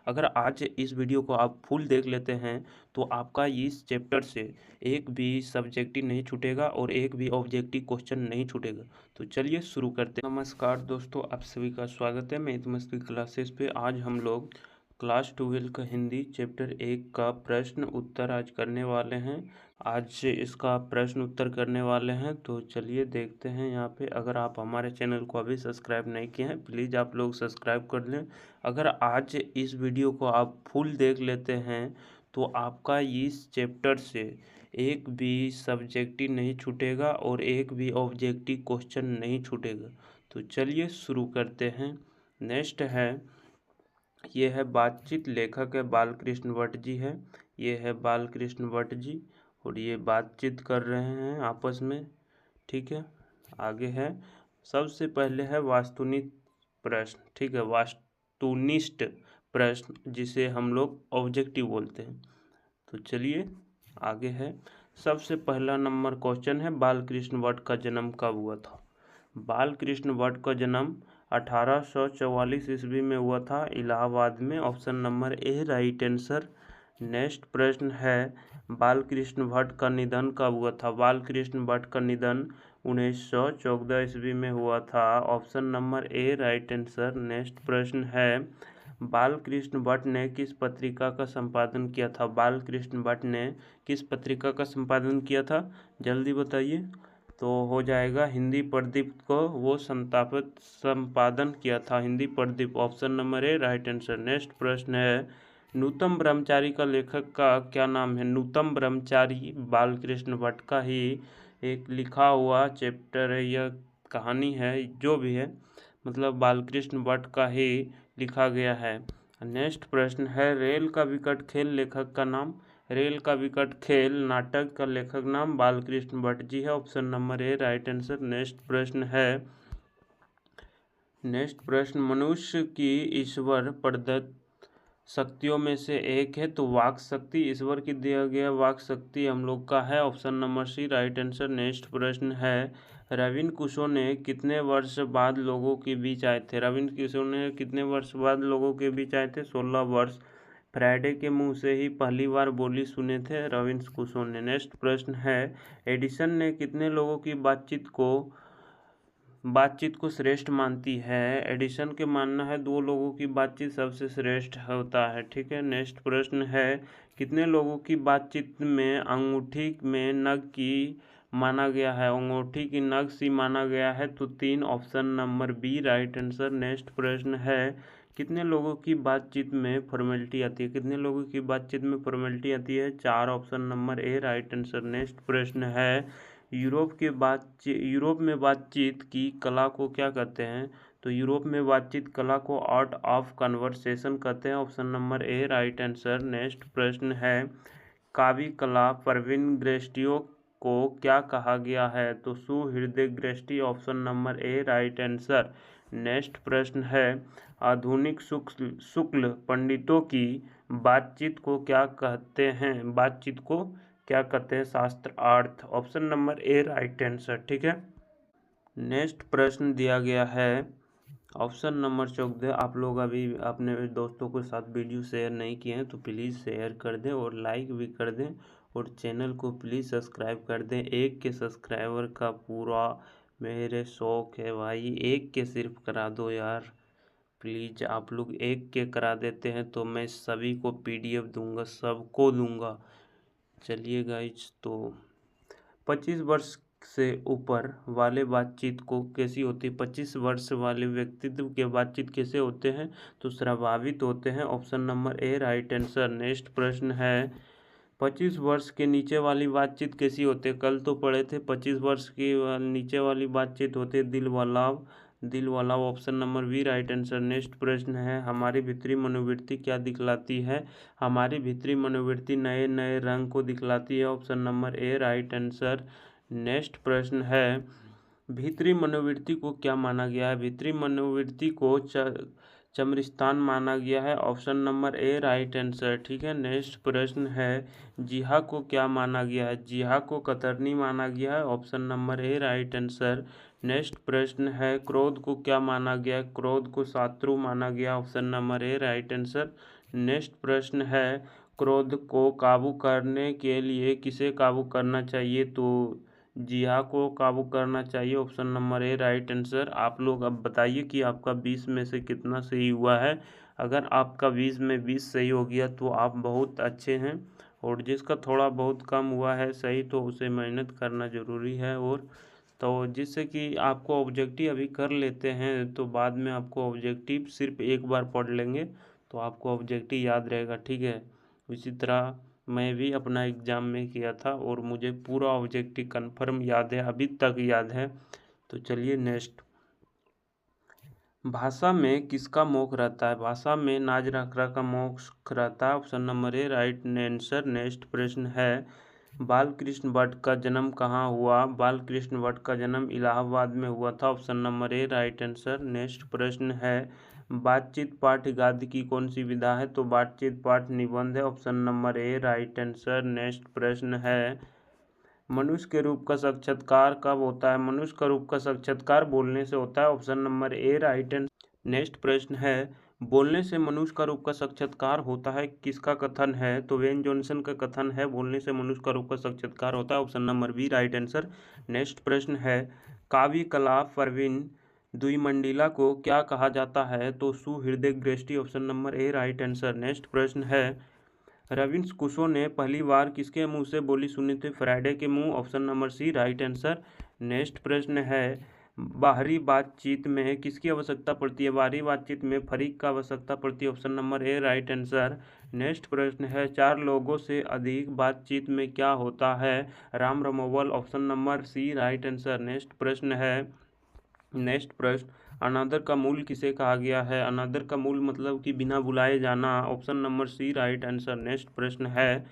अगर आज इस वीडियो को आप फुल देख लेते हैं तो आपका इस चैप्टर से एक भी सब्जेक्टिव नहीं छूटेगा और एक भी ऑब्जेक्टिव क्वेश्चन नहीं छूटेगा। तो चलिए शुरू करते हैं। नमस्कार दोस्तों, आप सभी का स्वागत है मैं मस्ती क्लासेस पे। आज हम लोग क्लास 12 का हिंदी चैप्टर 1 का प्रश्न उत्तर आज करने वाले हैं। आज इसका प्रश्न उत्तर करने वाले हैं, तो चलिए देखते हैं। यहाँ पे अगर आप हमारे चैनल को अभी सब्सक्राइब नहीं किए हैं, प्लीज़ आप लोग सब्सक्राइब कर लें। अगर आज इस वीडियो को आप फुल देख लेते हैं तो आपका इस चैप्टर से एक भी सब्जेक्टिव नहीं छूटेगा और एक भी ऑब्जेक्टिव क्वेश्चन नहीं छूटेगा। तो चलिए शुरू करते हैं। नेक्स्ट है, ये है बातचीत। लेखक है बालकृष्ण भट्ट जी है। ये है बालकृष्ण भट्ट जी और ये बातचीत कर रहे हैं आपस में, ठीक है। आगे है, सबसे पहले है वास्तुनिक प्रश्न, ठीक है, वास्तुनिष्ठ प्रश्न जिसे हम लोग ऑब्जेक्टिव बोलते हैं। तो चलिए आगे है। सबसे पहला नंबर क्वेश्चन है, बालकृष्ण भट्ट का जन्म कब हुआ था। बालकृष्ण भट्ट का जन्म 1844 ईस्वी में हुआ था, इलाहाबाद में। Option number A right answer. Next प्रश्न है, बालकृष्ण भट्ट का निधन कब हुआ था। बालकृष्ण भट्ट का निधन 1914 ईस्वी में हुआ था। Option number A right answer. Next प्रश्न है, बालकृष्ण भट्ट ने किस पत्रिका का संपादन किया था। बालकृष्ण भट्ट ने किस पत्रिका का संपादन किया था, जल्दी बताइए। तो हो जाएगा हिंदी प्रदीप को वो संपादन किया था, Hindi Pradeep. Option number A right answer. Next प्रश्न है, नूतन ब्रह्मचारी का लेखक का क्या नाम है। नूतन ब्रह्मचारी बालकृष्ण भट्ट का ही एक लिखा हुआ चैप्टर है, यह कहानी है, जो भी है, मतलब बालकृष्ण भट्ट का ही लिखा गया है। नेक्स्ट प्रश्न है, रेल का विकट खेल लेखक का नाम। रेल का विकट खेल नाटक का लेखक नाम बालकृष्ण भट्ट जी है। Option number A right answer. Next प्रश्न, मनुष्य की ईश्वर प्रदत्त शक्तियों में से एक है तो वाक शक्ति, ईश्वर की दिया गया वाक शक्ति हम लोग का है। Option number C right answer. Next प्रश्न है, रविंद्र कुशो ने कितने वर्ष बाद लोगों के बीच आए थे। रविंद्र कुशो ने कितने वर्ष बाद लोगों के बीच आए थे, 16 वर्ष। फ्राइडे के मुंह से ही पहली बार बोली सुने थे रविंद्र कुशो ने। नेक्स्ट प्रश्न है, एडिसन ने कितने लोगों की बातचीत को श्रेष्ठ मानती है। एडिसन के मानना है 2 लोगों की बातचीत सबसे श्रेष्ठ होता है, ठीक है। नेक्स्ट प्रश्न है, कितने लोगों की बातचीत में अंगूठी में नग की माना गया है। अंगूठी की नग सी माना गया है, तो 3। Option number B right answer. Next प्रश्न है, कितने लोगों की बातचीत में फॉर्मेलिटी आती है। कितने लोगों की बातचीत में फॉर्मेलिटी आती है, 4। Option number A right answer. Next प्रश्न है, यूरोप में बातचीत की कला को क्या कहते हैं। तो यूरोप में बातचीत कला को आर्ट ऑफ कन्वर्सेशन कहते हैं। Option number A right answer. Next प्रश्न है, काव्य कला प्रवीण दृष्टियों को क्या कहा गया है। तो सुहृदय दृष्टि। Option number A right answer. Next प्रश्न है, आधुनिक शुक्ल पंडितों की बातचीत को क्या कहते हैं। बातचीत को क्या कहते हैं, शास्त्र अर्थ। Option number A right answer, ठीक है। नेक्स्ट प्रश्न दिया गया है ऑप्शन नंबर 14। आप लोग अभी अपने दोस्तों के साथ वीडियो शेयर नहीं किए हैं तो प्लीज़ शेयर कर दें और लाइक भी कर दें और चैनल को प्लीज़ सब्सक्राइब कर दें। 1 के सब्सक्राइबर का पूरा मेरे शौक़ है भाई, 1 के सिर्फ करा दो यार प्लीज़। आप लोग 1 के करा देते हैं तो मैं सभी को PDF दूंगा, सबको दूंगा। चलिए गाइज, तो 25 वर्ष से ऊपर वाले बातचीत को कैसी होती है। 25 वर्ष वाले व्यक्तित्व के बातचीत कैसे होते हैं, तो प्रभावित होते हैं। Option number A right answer. Next प्रश्न है, 25 वर्ष के नीचे वाली बातचीत कैसी होती है। कल तो पढ़े थे 25 वर्ष की नीचे वाली बातचीत होती है दिल वाला। Option number B right answer. Next प्रश्न है, हमारी भीतरी मनोवृत्ति क्या दिखलाती है। हमारी भीतरी मनोवृत्ति नए नए रंग को दिखलाती है। Option number A right answer. Next प्रश्न है, भीतरी मनोवृत्ति को क्या माना गया है। भीतरी मनोवृत्ति को चमरिस्तान माना गया है। Option number A right answer, ठीक है। नेक्स्ट प्रश्न है, जिहा को क्या माना गया है। जिहा को कतरनी माना गया है। Option number A right answer. Next प्रश्न है, क्रोध को क्या माना गया है। क्रोध को शत्रु माना गया। Option number A right answer. Next प्रश्न है, क्रोध को काबू करने के लिए किसे काबू करना चाहिए? तो जिहा को काबू करना चाहिए। Option number A right answer. आप लोग अब बताइए कि आपका 20 में से कितना सही हुआ है। अगर आपका 20 में 20 सही हो गया तो आप बहुत अच्छे हैं, और जिसका थोड़ा बहुत कम हुआ है सही तो उसे मेहनत करना ज़रूरी है। और तो जिससे कि आपको ऑब्जेक्टिव अभी कर लेते हैं तो बाद में आपको ऑब्जेक्टिव सिर्फ एक बार पढ़ लेंगे तो आपको ऑब्जेक्टिव याद रहेगा, ठीक है। इसी तरह मैं भी अपना एग्ज़ाम में किया था और मुझे पूरा ऑब्जेक्टिव कन्फर्म याद है, अभी तक याद है। तो चलिए नेक्स्ट, भाषा में किसका मोक्ष रहता है? भाषा में नाज नखरा का मोक्ष रहता है। Option number A right answer. Next प्रश्न है, बालकृष्ण भट्ट का जन्म कहाँ हुआ? बालकृष्ण भट्ट का जन्म इलाहाबाद में हुआ था। Option number A right answer. Next प्रश्न है, बातचीत पाठ गद्य की कौन सी विधा है? तो बातचीत पाठ निबंध है। Option number A right answer. Next प्रश्न है, मनुष्य के रूप का साक्षात्कार कब होता है? मनुष्य का रूप का साक्षात्कार बोलने से होता है। Option number A right answer. Next प्रश्न है, बोलने से मनुष्य का रूप का साक्षात्कार होता है, किसका कथन है? तो वेन जॉनसन का कथन है, बोलने से मनुष्य का रूप का साक्षात्कार होता है। Option number B right answer. Next प्रश्न है, काव्य कला प्रवीण द्विमंडिला को क्या कहा जाता है? तो सुहृदय दृष्टि। Option number A right answer. Next प्रश्न है, रविंद्र कुशो ने पहली बार किसके मुंह से बोली सुनी थी? फ्राइडे के मुंह। Option number C right answer. Next प्रश्न है, बाहरी बातचीत में किसकी आवश्यकता पड़ती है? बाहरी बातचीत में फरीक का आवश्यकता पड़ती है। Option number A right answer. Next प्रश्न है, चार लोगों से अधिक बातचीत में क्या होता है? राम removal. Option number C right answer. Next प्रश्न है, नेक्स्ट प्रश्न, अनादर का मूल किसे कहा गया है? अनादर का मूल मतलब कि बिना बुलाए जाना। Option number C right answer. Next प्रश्न है,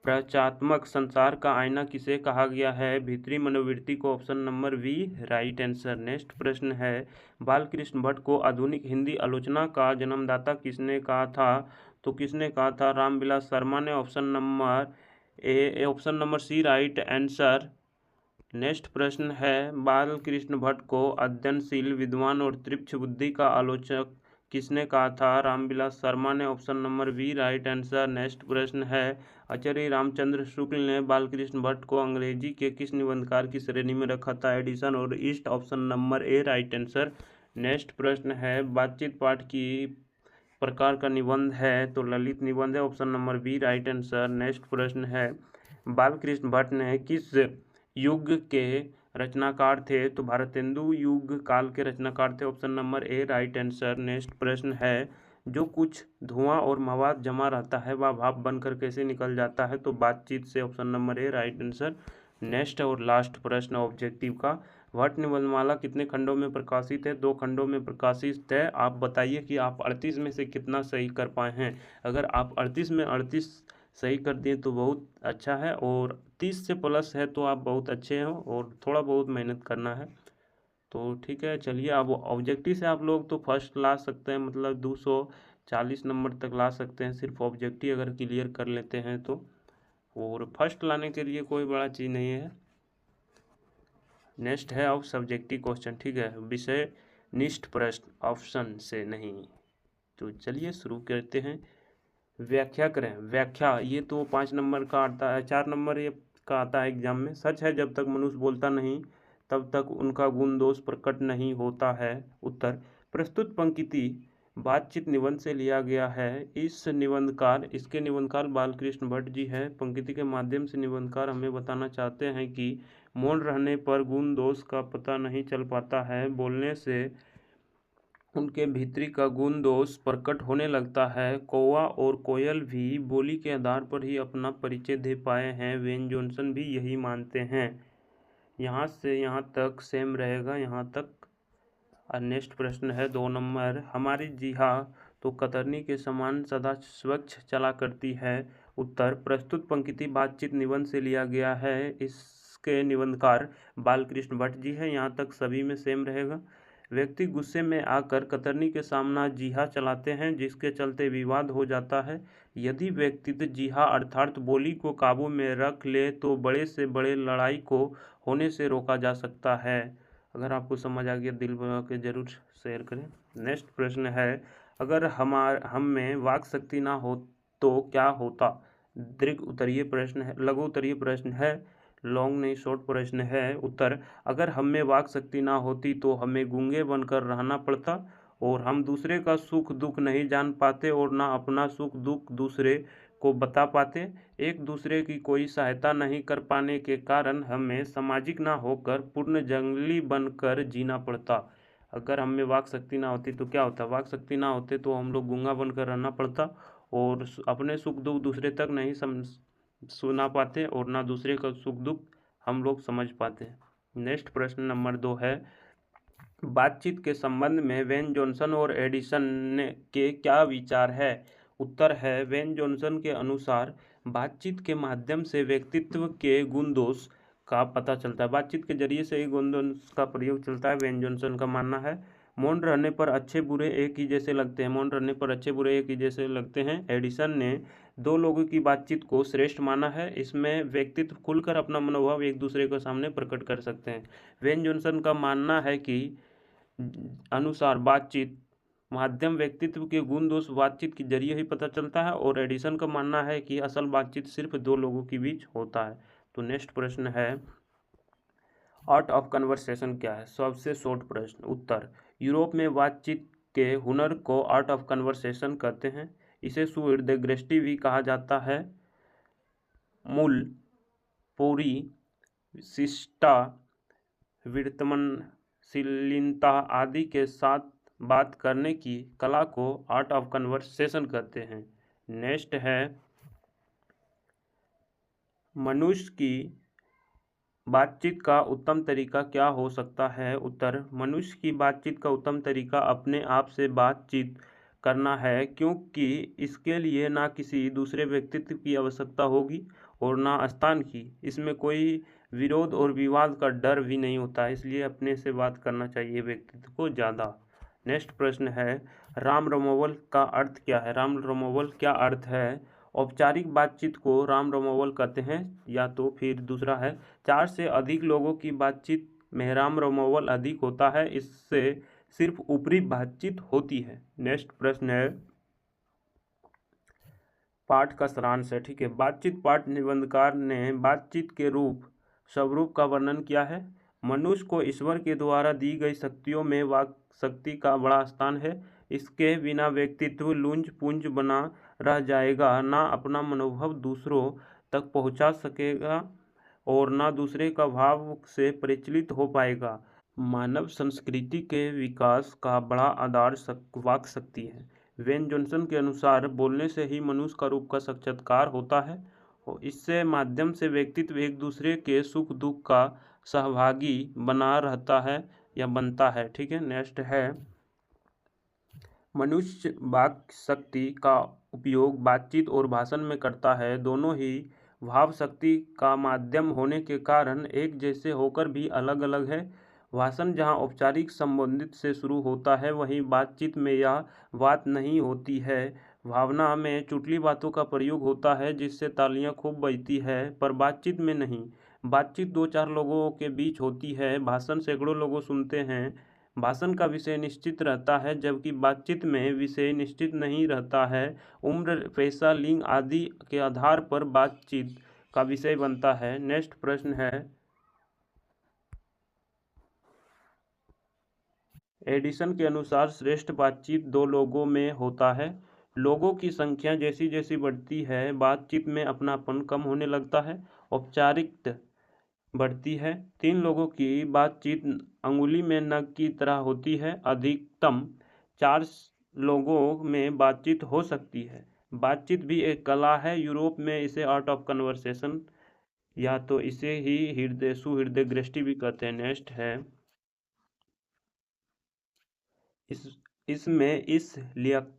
प्रचात्मक संसार का आईना किसे कहा गया है? भीतरी मनोवृत्ति को। Option number B right answer. Next प्रश्न है, बालकृष्ण भट्ट को आधुनिक हिंदी आलोचना का जन्मदाता किसने कहा था? तो किसने कहा था? रामविलास शर्मा ने। Option number C right answer. Next प्रश्न है, बालकृष्ण भट्ट को अध्ययनशील विद्वान और तीक्ष्ण बुद्धि का आलोचक किसने कहा था? रामविलास शर्मा ने। Option number B right answer. Next प्रश्न है, आचार्य रामचंद्र शुक्ल ने बालकृष्ण भट्ट को अंग्रेजी के किस निबंधकार की श्रेणी में रखा था? एडिशन और east. Option number A right answer. Next प्रश्न है, बातचीत पाठ की प्रकार का निबंध है? तो ललित निबंध है। Option number B right answer. Next प्रश्न है, बालकृष्ण भट्ट ने किस युग के रचनाकार थे? तो भारतेंदु युग काल के रचनाकार थे। Option number A right answer. Next प्रश्न है, जो कुछ धुआं और मवाद जमा रहता है वह भाप बनकर कैसे निकल जाता है? तो बातचीत से। Option number A right answer. Next और लास्ट प्रश्न ऑब्जेक्टिव का, भट्ट निबंधमाला कितने खंडों में प्रकाशित है? 2 खंडों में प्रकाशित है। आप बताइए कि आप 38 में से कितना सही कर पाए हैं। अगर आप 38 में 38 सही कर दिए तो बहुत अच्छा है, और 30 से प्लस है तो आप बहुत अच्छे हो, और थोड़ा बहुत मेहनत करना है। तो ठीक है, चलिए अब ऑब्जेक्टिव से आप लोग तो फर्स्ट ला सकते हैं, मतलब 240 नंबर तक ला सकते हैं सिर्फ ऑब्जेक्टिव अगर क्लियर कर लेते हैं तो, और फर्स्ट लाने के लिए कोई बड़ा चीज़ नहीं है। नेक्स्ट है अब सब्जेक्टिव क्वेश्चन, ठीक है, विषय निष्ठ प्रश्न, ऑप्शन से नहीं। तो चलिए शुरू करते हैं। व्याख्या करें। व्याख्या, ये तो 5 नंबर का आता है, 4 नंबर ये का आता है एग्जाम में। सच है, जब तक मनुष्य बोलता नहीं तब तक उनका गुण दोष प्रकट नहीं होता है। उत्तर, प्रस्तुत पंक्ति बातचीत निबंध से लिया गया है। इसके निबंधकार बालकृष्ण भट्ट जी है। पंक्ति के माध्यम से निबंधकार हमें बताना चाहते हैं कि मौन रहने पर गुण दोष का पता नहीं चल पाता है, बोलने से उनके भीतरी का गुण दोष प्रकट होने लगता है। कौवा और कोयल भी बोली के आधार पर ही अपना परिचय दे पाए हैं, वेन जॉनसन भी यही मानते हैं। यहाँ से यहाँ तक सेम रहेगा, यहाँ तक। नेक्स्ट प्रश्न है 2 नंबर, हमारी जिहा तो कतरनी के समान सदा स्वच्छ चला करती है। उत्तर, प्रस्तुत पंक्ति बातचीत निबंध से लिया गया है। इसके निबंधकार बालकृष्ण भट्ट जी हैं। यहाँ तक सभी में सेम रहेगा। व्यक्ति गुस्से में आकर कतरनी के सामना जिहा चलाते हैं, जिसके चलते विवाद हो जाता है। यदि व्यक्ति जिहा अर्थात बोली को काबू में रख ले तो बड़े से बड़े लड़ाई को होने से रोका जा सकता है। अगर आपको समझ आ गया दिल बना के जरूर शेयर करें। नेक्स्ट प्रश्न है, अगर हम में वाक शक्ति ना हो तो क्या होता? दीर्घ उत्तरीय प्रश्न है, लघु उत्तरीय प्रश्न है, लॉन्ग नहीं शॉर्ट प्रश्न है। उत्तर, अगर हम में वाक शक्ति ना होती तो हमें गूंगे बनकर रहना पड़ता और हम दूसरे का सुख दुख नहीं जान पाते और ना अपना सुख दुख दूसरे को बता पाते। एक दूसरे की कोई सहायता नहीं कर पाने के कारण हमें सामाजिक ना होकर पूर्ण जंगली बनकर जीना पड़ता। अगर हम में वाक शक्ति ना होती तो क्या होता? वाक शक्ति ना होते तो हम लोग गूंगा बनकर रहना पड़ता और अपने सुख दुख दूसरे तक नहीं सुना पाते और ना दूसरे का सुख दुख हम लोग समझ पाते। नेक्स्ट प्रश्न नंबर 2 है, बातचीत के संबंध में वेन जॉनसन और एडिसन के क्या विचार है? उत्तर है, वेन जॉनसन के अनुसार बातचीत के माध्यम से व्यक्तित्व के गुण दोष का पता चलता है। बातचीत के जरिए से ही गुण दोष का प्रयोग चलता है, वेन जॉनसन का मानना है। मौन रहने पर अच्छे बुरे एक ही जैसे लगते हैं। मौन रहने पर अच्छे बुरे एक ही जैसे लगते हैं। एडिसन ने दो लोगों की बातचीत को श्रेष्ठ माना है। इसमें व्यक्तित्व खुलकर अपना मनोभाव एक दूसरे के सामने प्रकट कर सकते हैं। वेन जॉनसन का मानना है कि अनुसार बातचीत माध्यम व्यक्तित्व के गुण दोष बातचीत के जरिए ही पता चलता है और एडिसन का मानना है कि असल बातचीत सिर्फ दो लोगों के बीच होता है। तो नेक्स्ट प्रश्न है, आर्ट ऑफ कन्वर्सेशन क्या है? सबसे शॉर्ट प्रश्न। उत्तर, यूरोप में बातचीत के हुनर को आर्ट ऑफ कन्वर्सेशन कहते हैं। इसे सुहृदय दृष्टि भी कहा जाता है। मूल पूरी शिष्टा विवर्तनशीलता आदि के साथ बात करने की कला को आर्ट ऑफ कन्वर्सेशन कहते हैं। नेक्स्ट है, मनुष्य की बातचीत का उत्तम तरीका क्या हो सकता है? उत्तर, मनुष्य की बातचीत का उत्तम तरीका अपने आप से बातचीत करना है, क्योंकि इसके लिए ना किसी दूसरे व्यक्तित्व की आवश्यकता होगी और ना स्थान की। इसमें कोई विरोध और विवाद का डर भी नहीं होता है, इसलिए अपने से बात करना चाहिए व्यक्तित्व को ज़्यादा। नेक्स्ट प्रश्न है, राम रमोवल का अर्थ क्या है? राम रमोवल क्या अर्थ है? औपचारिक बातचीत को राम रमोवल कहते हैं। या तो फिर दूसरा है, 4 से अधिक लोगों की बातचीत में राम रमोवल अधिक होता है, इससे सिर्फ ऊपरी बातचीत होती है। नेक्स्ट प्रश्न है, पाठ का सारांश है, ठीक है। बातचीत पाठ निबंधकार ने बातचीत के रूप स्वरूप का वर्णन किया है। मनुष्य को ईश्वर के द्वारा दी गई शक्तियों में वाक शक्ति का बड़ा स्थान है। इसके बिना व्यक्तित्व लुंज पुंज बना रह जाएगा, ना अपना मनोभाव दूसरों तक पहुंचा सकेगा और ना दूसरे का भाव से परिचलित हो पाएगा। मानव संस्कृति के विकास का बड़ा आधार वाक शक्ति है। वेन जॉनसन के अनुसार बोलने से ही मनुष्य का रूप का साक्षात्कार होता है और इससे माध्यम से व्यक्तित्व एक दूसरे के सुख दुख का सहभागी बना रहता है या बनता है, ठीक है। नेक्स्ट है, मनुष्य वाक शक्ति का उपयोग बातचीत और भाषण में करता है। दोनों ही भाव शक्ति का माध्यम होने के कारण एक जैसे होकर भी अलग अलग है। भाषण जहां औपचारिक संबोधित से शुरू होता है, वहीं बातचीत में यह बात नहीं होती है। भावना में चुटली बातों का प्रयोग होता है जिससे तालियां खूब बजती है, पर बातचीत में नहीं। बातचीत 2-4 लोगों के बीच होती है, भाषण सैकड़ों लोग सुनते हैं। भाषण का विषय निश्चित रहता है, जबकि बातचीत में विषय निश्चित नहीं रहता है। उम्र, पेशा, लिंग आदि के आधार पर बातचीत का विषय बनता है। नेक्स्ट प्रश्न है, एडिसन के अनुसार श्रेष्ठ बातचीत दो लोगों में होता है। लोगों की संख्या जैसी जैसी बढ़ती है, बातचीत में अपनापन कम होने लगता है, औपचारिकता बढ़ती है। 3 लोगों की बातचीत अंगुली में नख की तरह होती है। अधिकतम 4 लोगों में बातचीत हो सकती है। बातचीत भी एक कला है। यूरोप में इसे आर्ट ऑफ कन्वर्सेशन या तो इसे ही सुहृदय दृष्टि भी कहते हैं। नेक्स्ट है, इसमें इस लियाकत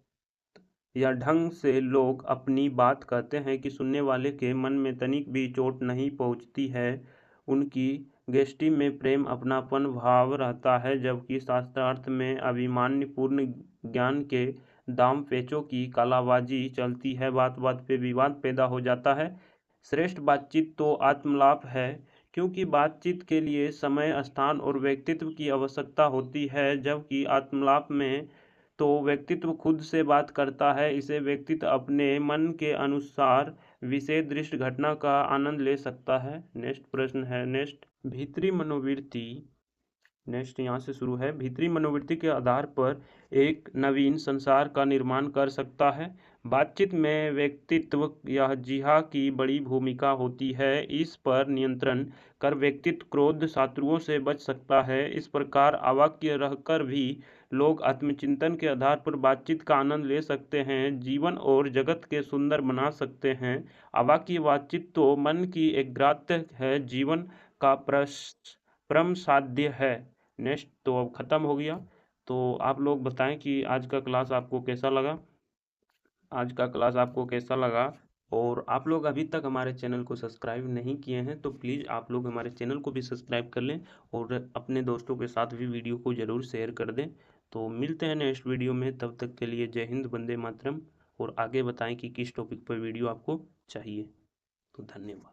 या ढंग से लोग अपनी बात कहते हैं कि सुनने वाले के मन में तनिक भी चोट नहीं पहुंचती है। उनकी गोष्ठी में प्रेम अपनापन भाव रहता है, जबकि शास्त्रार्थ में अभिमान्यपूर्ण ज्ञान के दाम पेचों की कालाबाजी चलती है। बात बात पे विवाद पैदा हो जाता है। श्रेष्ठ बातचीत तो आत्मलाप है, क्योंकि बातचीत के लिए समय, स्थान और व्यक्तित्व की आवश्यकता होती है, जबकि आत्मलाप में तो व्यक्तित्व खुद से बात करता है। इसे व्यक्तित्व अपने मन के अनुसार विशेष दृष्ट घटना का आनंद ले सकता है। नेक्स्ट प्रश्न है भीतरी मनोवृत्ति। नेक्स्ट यहाँ से शुरू है। भीतरी मनोवृत्ति के आधार पर एक नवीन संसार का निर्माण कर सकता है। बातचीत में व्यक्तित्व या जिहा की बड़ी भूमिका होती है। इस पर नियंत्रण कर व्यक्तित्व क्रोध शत्रुओं से बच सकता है। इस प्रकार अवाक्य रहकर भी लोग आत्मचिंतन के आधार पर बातचीत का आनंद ले सकते हैं, जीवन और जगत के सुंदर बना सकते हैं। अवाक्य बातचीत तो मन की एकाग्रता है, जीवन का परम साध्य है। नेक्स्ट तो अब ख़त्म हो गया। तो आप लोग बताएं कि आज का क्लास आपको कैसा लगा। और आप लोग अभी तक हमारे चैनल को सब्सक्राइब नहीं किए हैं तो प्लीज़ आप लोग हमारे चैनल को भी सब्सक्राइब कर लें और अपने दोस्तों के साथ भी वीडियो को ज़रूर शेयर कर दें। तो मिलते हैं नेक्स्ट वीडियो में, तब तक के लिए जय हिंद, वंदे मातरम। और आगे बताएं कि किस टॉपिक पर वीडियो आपको चाहिए। तो धन्यवाद।